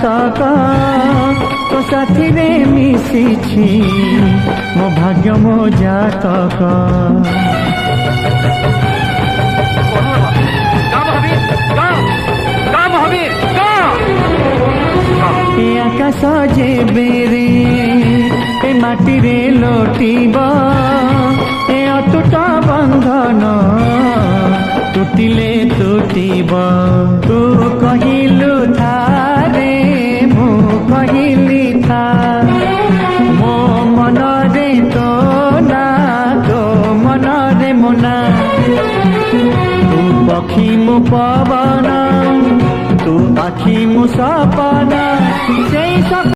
तक तो साथी रे मिशिछि मो भाग्य मो जातक आकाश जे बेरे ए माटी रे लोटिब ए अटूट बंधन टूटिले टूटिब तू कहिलु थारे मु कहिली था मो मन रे तो ना तो मन रे मोना तू पक्षी मु पवन तू आखी मु सपना।